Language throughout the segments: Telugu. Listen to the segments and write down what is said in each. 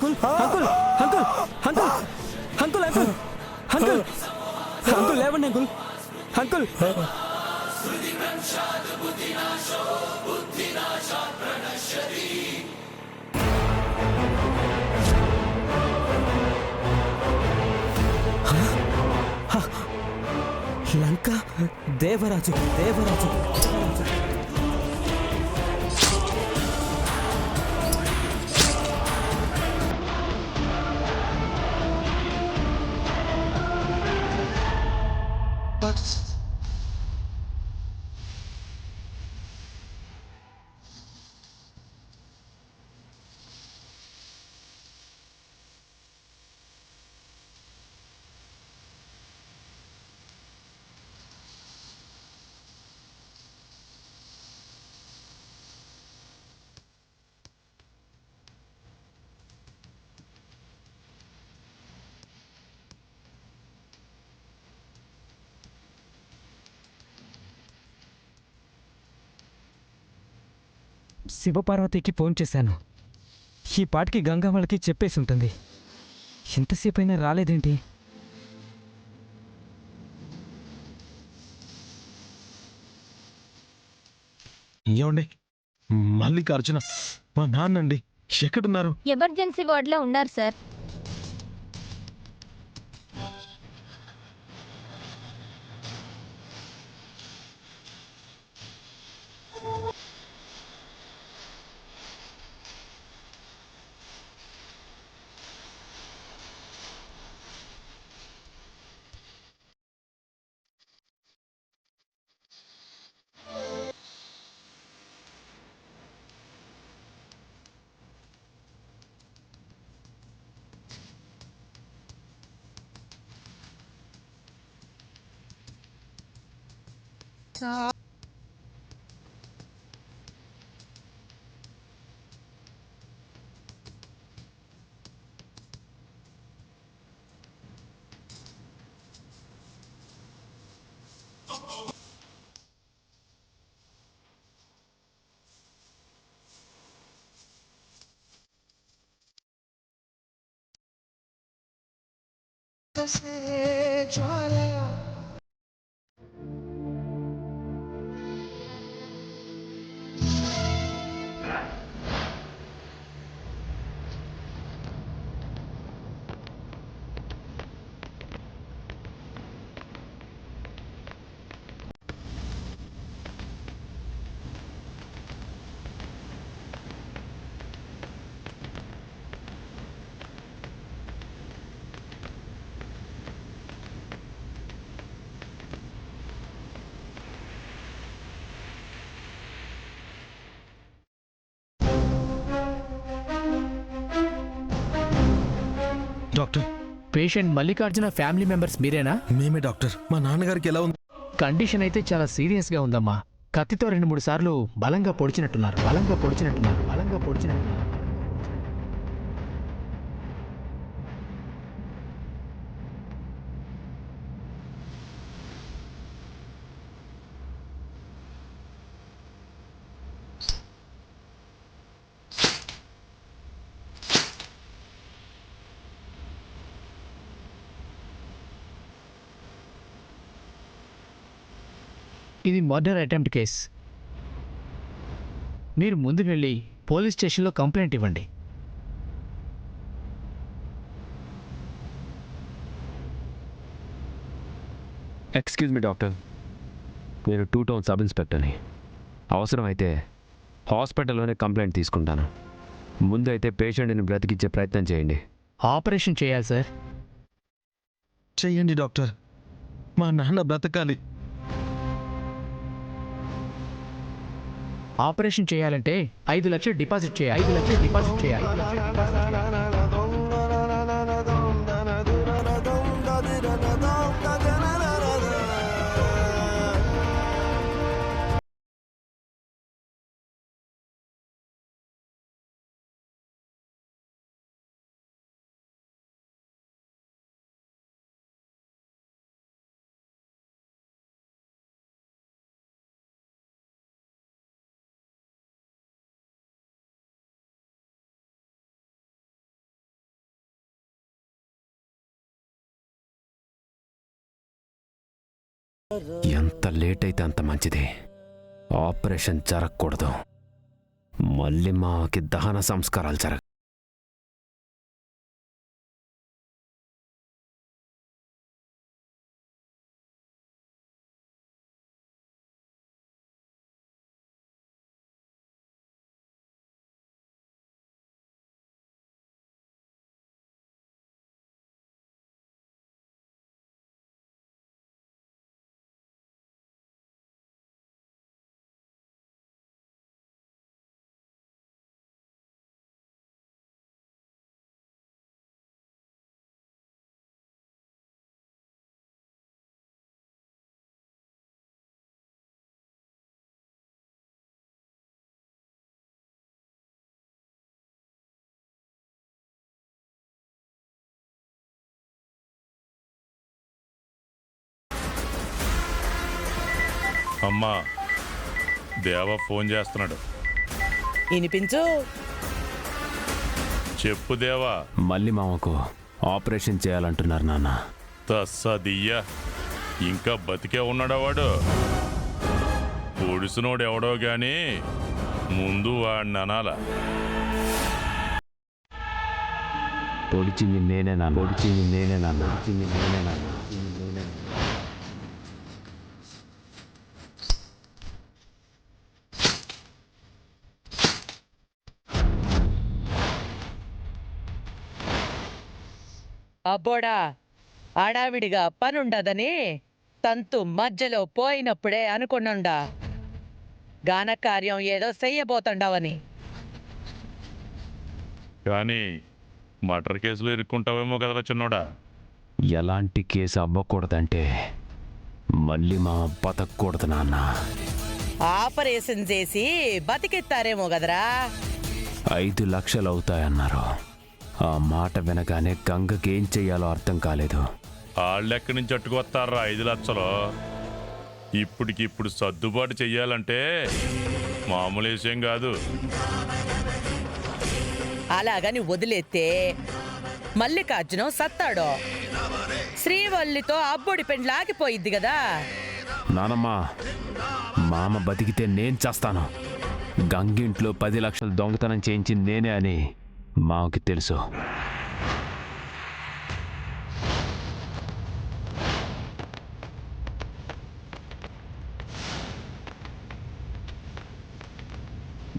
Uncle uncle uncle uncle uncle uncle uncle uncle లేవండి అంకుల్ అంకుల్ లంక దేవరాజు దేవరాజు శివపార్వతికి ఫోన్ చేశాను. ఈ పాటికి గంగా వాళ్ళకి చెప్పేసి ఉంటుంది. ఎంతసేపు అయినా రాలేదేంటి? ఏమండి, మల్లికార్జున మా నాన్నండి, ఎక్కడున్నారు? ఎమర్జెన్సీ వార్డులో ఉన్నారు sir. Doctor, patient Mallikarjuna family members మీరేనా? మేమే డాక్టర్. మా నాన్నగారికి ఎలా ఉంది? కండిషన్ అయితే చాలా సీరియస్గా ఉందమ్మా. కత్తితో 2-3 సార్లు బలంగా పొడిచినట్టున్నారు. ఇది మర్డర్ అటెంప్ట్ కేస్. మీరు ముందు వెళ్ళి పోలీస్ స్టేషన్లో కంప్లైంట్ ఇవ్వండి. ఎక్స్క్యూజ్ మీ డాక్టర్, నేను 2 టౌన్ సబ్ ఇన్స్పెక్టర్ని. అవసరమైతే హాస్పిటల్లోనే కంప్లైంట్ తీసుకుంటాను. ముందు అయితే పేషెంట్ని బ్రతికించే ప్రయత్నం చేయండి. ఆపరేషన్ చేయాలి సార్. చెయ్యండి డాక్టర్, మా నాన్న బ్రతకాలి. ఆపరేషన్ చేయాలంటే 5 లక్షలు డిపాజిట్ చేయాలి. ఎంత లేట్ అయితే అంత మంచిది. ఆపరేషన్ జరగకూడదు. మళ్ళీ మాకి దహన సంస్కారాలు జరగ. అమ్మా, దేవ ఫోన్ చేస్తున్నాడు. వినిపించు. చెప్పు దేవా. మళ్ళీ మామకు ఆపరేషన్ చేయాలంటున్నారు నాన్న. తస్సదియ్యా, ఇంకా బతికే ఉన్నాడా వాడు? పొడిసినోడు ఎవడో గాని ముందు వాడిని అనాల. పొడిచింది నేనే నాన్న. పొడిచింది నేనే నాన్న. పొడిచింది నేనే నాన్న. అబ్బోడా, ఆడావిడిగా పనుండదని తంతు మధ్యలో పోయినప్పుడే అనుకున్నుండా గానకార్యం ఏదో చెయ్యబోతుండవని. కానీ మర్డర్ కేసులో ఇరుక్కుంటావేమో కదరా చిన్నోడా. ఎలాంటి కేసు అవ్వకూడదంటే మళ్ళీ మా బతకూడదు నాన్న. ఆపరేషన్ చేసి బతికిస్తారేమో కదరా. 5 లక్షలు అవుతాయన్నారు. ఆ మాట వినగానే గంగకి ఏం చెయ్యాలో అర్థం కాలేదు. వాళ్ళెక్కడి నుంచి అట్టుకొస్తారా 5 లక్షలు? ఇప్పటికిప్పుడు సర్దుబాటు చెయ్యాలంటే మామూలు విషయం కాదు. అలాగని వదిలేస్తే మల్లికార్జునం సత్తాడు. శ్రీవల్లితో అబ్బుడి పెండ్లాగిపోయిద్ది కదా. నానమ్మ, మామ బతికితే నేను చేస్తాను. గంగింట్లో 10 లక్షలు దొంగతనం చేయించింది నేనే అని మాకి తెలుసు.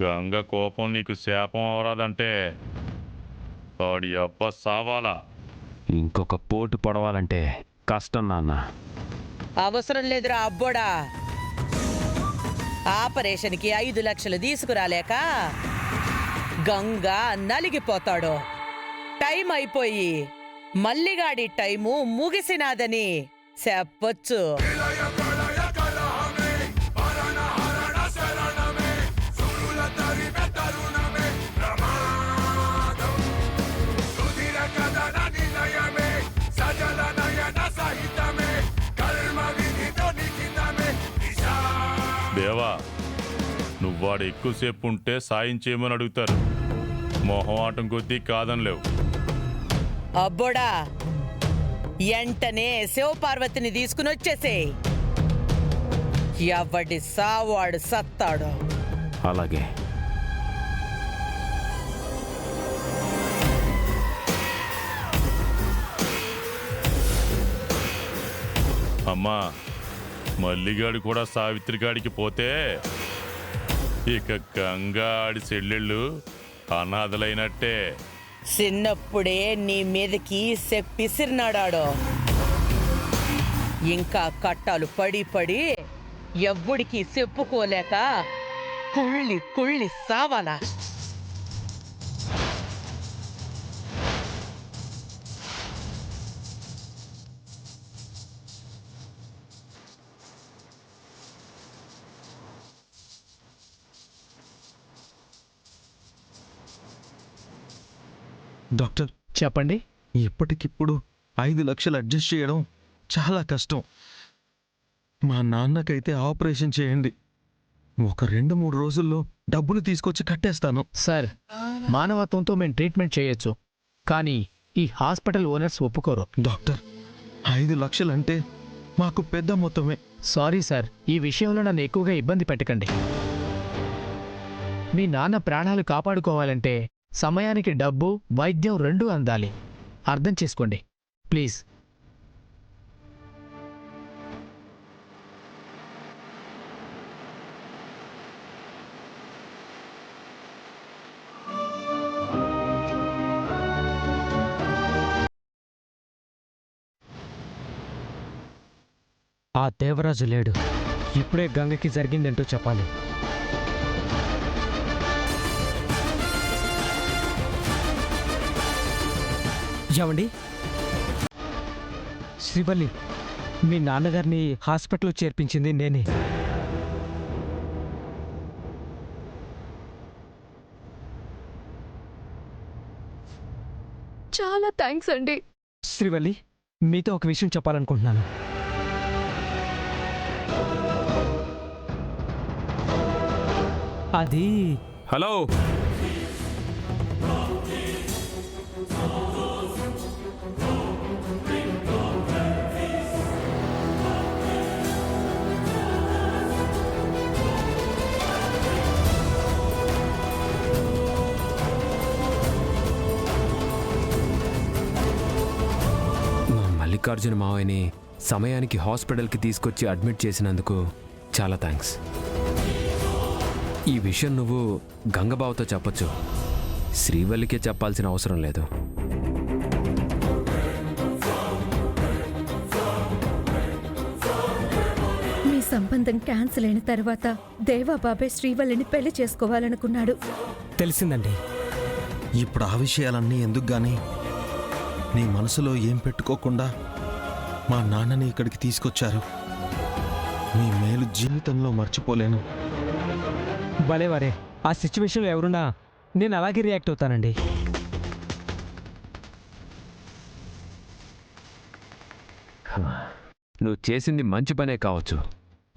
గంగ కోపం నీకు శాపం అవరాదంటే వాడి అబ్బ సావాలా. ఇంకొక పోటు పొడవాలంటే కష్టం నాన్న. అవసరం లేదురా అబ్బోడా. ఆపరేషన్కి 5 లక్షలు తీసుకురాలేక గంగా నలిగిపోతాడు. టైం అయిపోయి మల్లిగాడి టైము ముగిసినాదని చెప్పొచ్చు. దేవా, నువ్వు వాడు ఎక్కువసేపు ఉంటే సాయం చేయమని అడుగుతారు. మొహమాటం కొద్దీ కాదనిలేవు. అబ్బోడా, ఎంటనే శివపార్వతిని తీసుకుని వచ్చేసేయ్. ఎవడి సావాడు సత్తాడు. అలాగే. అమ్మా, మల్లిగాడు కూడా సావిత్రిగాడికి పోతే ఇక గంగా ఆడి చెల్లెళ్ళు అనాథలైనట్టే. చిన్నప్పుడే నీ మీదకి చెప్పిసిరినాడాడు. ఇంకా కట్టాలు పడి పడి ఎవ్వడికి చెప్పుకోలేక కుళ్ళి కుళ్ళి సావాలా. డాక్టర్, చెప్పండి. ఇప్పటికిప్పుడు 5 లక్షలు అడ్జస్ట్ చేయడం చాలా కష్టం. మా నాన్నకైతే ఆపరేషన్ చేయండి. ఒక 2-3 రోజుల్లో డబ్బులు తీసుకొచ్చి కట్టేస్తాను. సార్, మానవత్వంతో మేము ట్రీట్మెంట్ చేయొచ్చు, కానీ ఈ హాస్పిటల్ ఓనర్స్ ఒప్పుకోరు. డాక్టర్, 5 లక్షలంటే మాకు పెద్ద మొత్తమే. సారీ సార్, ఈ విషయంలో నన్ను ఎక్కువగా ఇబ్బంది పెట్టకండి. మీ నాన్న ప్రాణాలు కాపాడుకోవాలంటే సమయానికి డబ్బు, వైద్యం రెండూ అందాలి. అర్థం చేసుకోండి ప్లీజ్. ఆ దేవరాజు లేడు. ఇప్పుడే గంగకి జరిగిందేంటో చెప్పాలి. ఏమండి, శ్రీవల్లి, మీ నాన్నగారిని హాస్పిటల్లో చేర్పించింది నేనే. చాలా థ్యాంక్స్ అండి. శ్రీవల్లి, మీతో ఒక విషయం చెప్పాలనుకుంటున్నాను. అది హలో, మా మల్లికార్జున మావయ్యని సమయానికి హాస్పిటల్కి తీసుకొచ్చి అడ్మిట్ చేసినందుకు చాలా థ్యాంక్స్. ఈ విషయం నువ్వు గంగబావతో చెప్పొచ్చు, శ్రీవల్లికే చెప్పాల్సిన అవసరం లేదు. మీ సంబంధం క్యాన్సిల్ అయిన తర్వాత దేవాబాబే శ్రీవల్లిని పెళ్లి చేసుకోవాలనుకున్నాడు. తెలిసిందండి. ఇప్పుడు ఆ విషయాలన్నీ ఎందుకు గాని నీ మనసులో ఏం పెట్టుకోకుండా మా నాన్నని ఇక్కడికి తీసుకొచ్చారు. మీ మేలు జీవితంలో మర్చిపోలేను. భలేవారే, ఆ సిచ్యువేషన్లో ఎవరున్నా నేను అలాగే రియాక్ట్ అవుతానండి. నువ్వు చేసింది మంచి పనే కావచ్చు,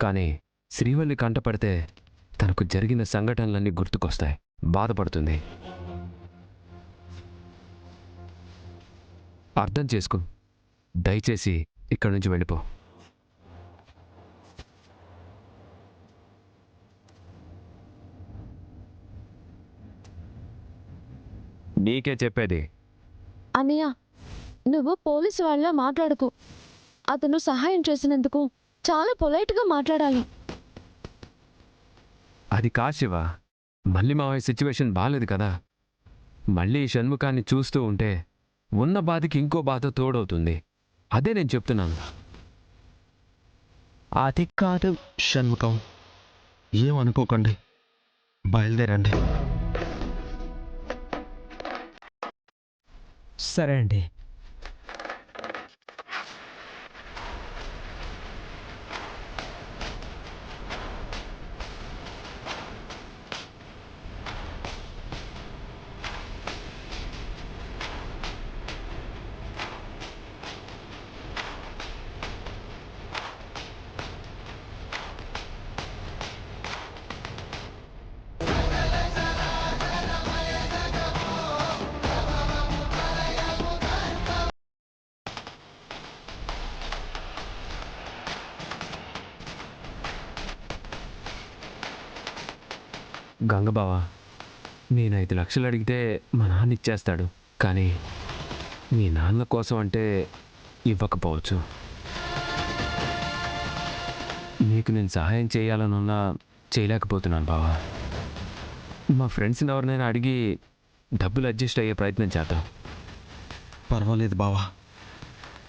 కానీ శ్రీవల్లి కంటపడితే తనకు జరిగిన సంఘటనలన్నీ గుర్తుకొస్తాయి, బాధపడుతుంది. అర్థం చేసుకో, దయచేసి ఇక్కడి నుంచి వెళ్ళిపో. నీకే చెప్పేది. అన్నయ్య, నువ్వు పోలీసు వాళ్ళ మాట్లాడకు. అతను సహాయం చేసినందుకు చాలా పొలైట్గా మాట్లాడాలి. అది కాశివ, మళ్ళీ మావయ్య సిచ్యువేషన్ బాగాలేదు కదా. మళ్ళీ ఈ షణ్ముఖాన్ని చూస్తూ ఉంటే ఉన్న బాధకి ఇంకో బాధ తోడవుతుంది. అదే నేను చెప్తున్నాను. అది కాదు షణ్ముఖం, ఏమనుకోకండి, బయలుదేరండి. సరే అండి. గంగబావ, నేను 5 లక్షలు అడిగితే మా నాన్న ఇచ్చేస్తాడు, కానీ మీ నాన్న కోసం అంటే ఇవ్వకపోవచ్చు. నీకు నేను సహాయం చేయాలనున్నా చేయలేకపోతున్నాను బావా. మా ఫ్రెండ్స్ని ఎవరినైనా అడిగి డబ్బులు అడ్జస్ట్ అయ్యే ప్రయత్నం చేద్దాం. పర్వాలేదు బావా,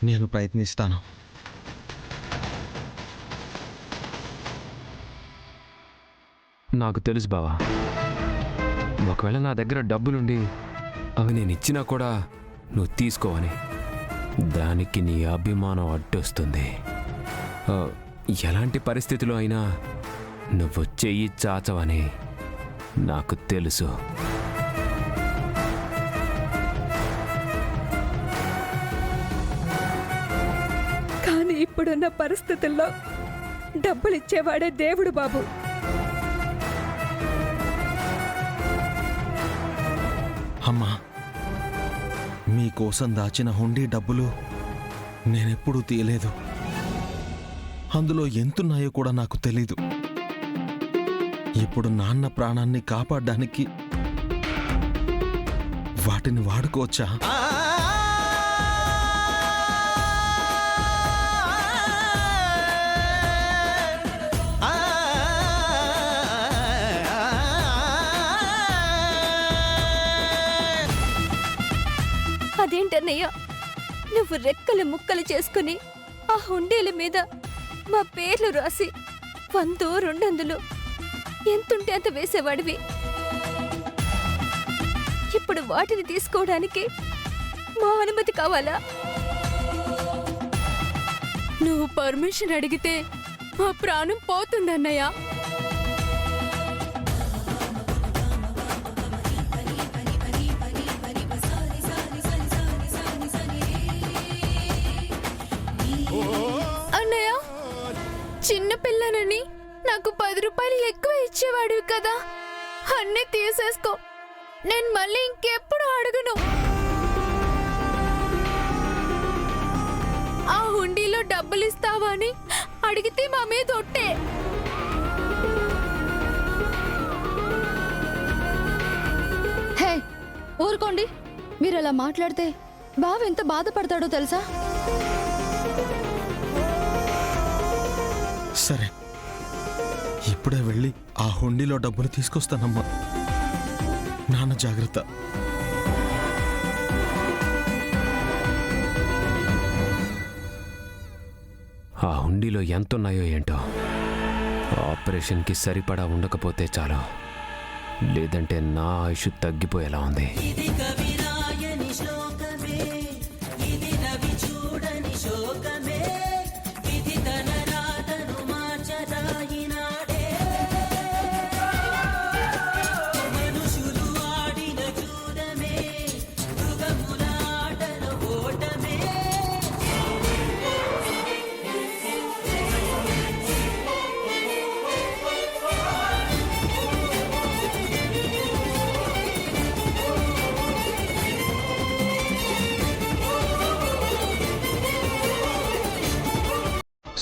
నేను ప్రయత్నిస్తాను. నాకు తెలుసు బావా, ఒకవేళ నా దగ్గర డబ్బులుండి అవి నేను ఇచ్చినా కూడా నువ్వు తీసుకోవని, దానికి నీ అభిమానం అడ్డొస్తుంది. ఎలాంటి పరిస్థితిలో అయినా నువ్వు చెయ్యి చాచవని నాకు తెలుసు. కానీ ఇప్పుడున్న పరిస్థితుల్లో డబ్బులిచ్చేవాడే దేవుడు బాబు. అమ్మా, మీకోసం దాచిన హుండీ డబ్బులు నేనెప్పుడూ తీయలేదు. అందులో ఎంతున్నాయో కూడా నాకు తెలీదు. ఇప్పుడు నాన్న ప్రాణాన్ని కాపాడడానికి వాటిని వాడుకోవచ్చా? అదేంటన్నయ్య, నువ్వు రెక్కలు ముక్కలు చేసుకుని ఆ హుండీల మీద మా పేర్లు రాసి 100, 200 ఎంతుంటే అంత వేసేవాడివి. ఇప్పుడు వాటిని తీసుకోవడానికి మా అనుమతి కావాలా? నువ్వు పర్మిషన్ అడిగితే మా ప్రాణం పోతుందన్నయ్య. అన్నయ్య, చిన్న పిల్లనని నాకు 10 రూపాయలు ఎక్కువ ఇచ్చేవాడివి కదా, అన్నీ తీసేసుకో. నేను మళ్ళీ ఇంకెప్పుడు అడగను. ఆ హుండీలో డబ్బులు ఇస్తావా అని అడిగితే మా మీద ఒట్టే. హే, ఊరుకోండి. మీరు అలా మాట్లాడితే బావ ఎంత బాధపడతాడో తెలుసా? సరే, ఇప్పుడే వెళ్ళి ఆ హుండీలో డబ్బులు తీసుకొస్తానమ్మా. నాన్న జాగ్రత్త. ఆ హుండీలో ఎంతున్నాయో ఏంటో. ఆపరేషన్కి సరిపడా ఉండకపోతే చాలు, లేదంటే నా ఆయుష్ తగ్గిపోయేలా ఉంది.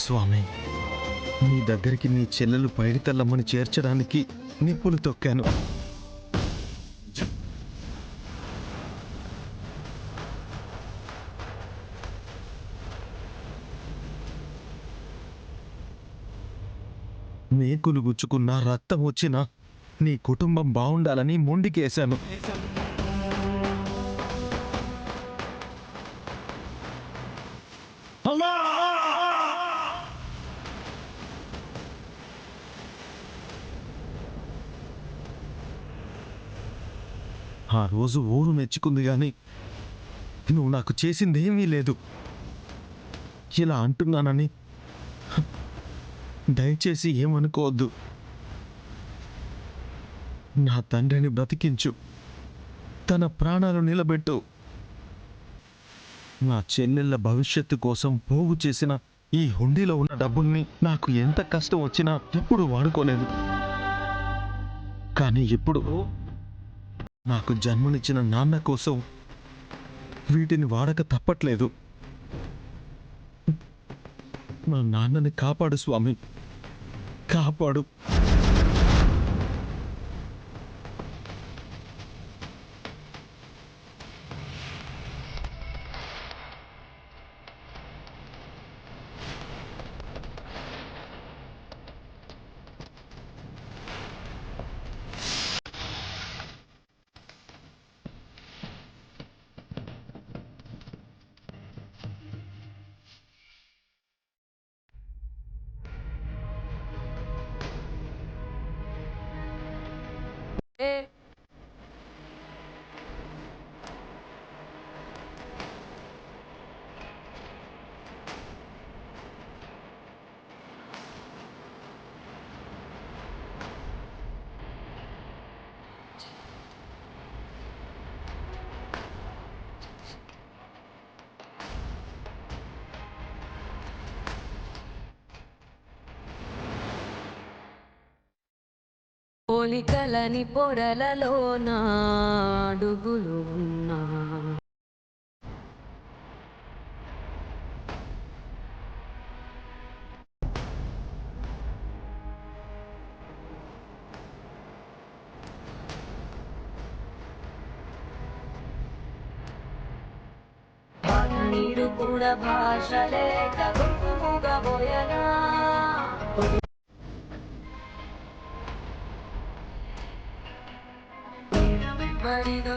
స్వామి, నీ దగ్గరికి నీ చెల్లెలు పైడితల్లమ్మని చేర్చడానికి నిప్పులు తొక్కాను. మేకులు గుచ్చుకున్నా, రక్తం వచ్చినా నీ కుటుంబం బాగుండాలని మొండికేశాను. ఆ రోజు ఊరు మెచ్చుకుంది గాని నువ్వు నాకు చేసిందేమీ లేదు. ఇలా అంటున్నానని దయచేసి ఏమనుకోవద్దు. నా తండ్రిని బ్రతికించు, తన ప్రాణాలు నిలబెట్టు. నా చెల్లెళ్ళ భవిష్యత్తు కోసం పోగు చేసిన ఈ హుండీలో ఉన్న డబ్బుల్ని నాకు ఎంత కష్టం వచ్చినా ఎప్పుడు వాడుకోలేదు. కానీ ఇప్పుడు నాకు జన్మనిచ్చిన నాన్న కోసం వీటిని వాడక తప్పట్లేదు. మా నాన్నని కాపాడు స్వామి, కాపాడు. పోలికలని పొరలలో అడుగులు ఉన్నా, కన్నీరు కూడా భాషలే కగుముగబోయనా బడిదో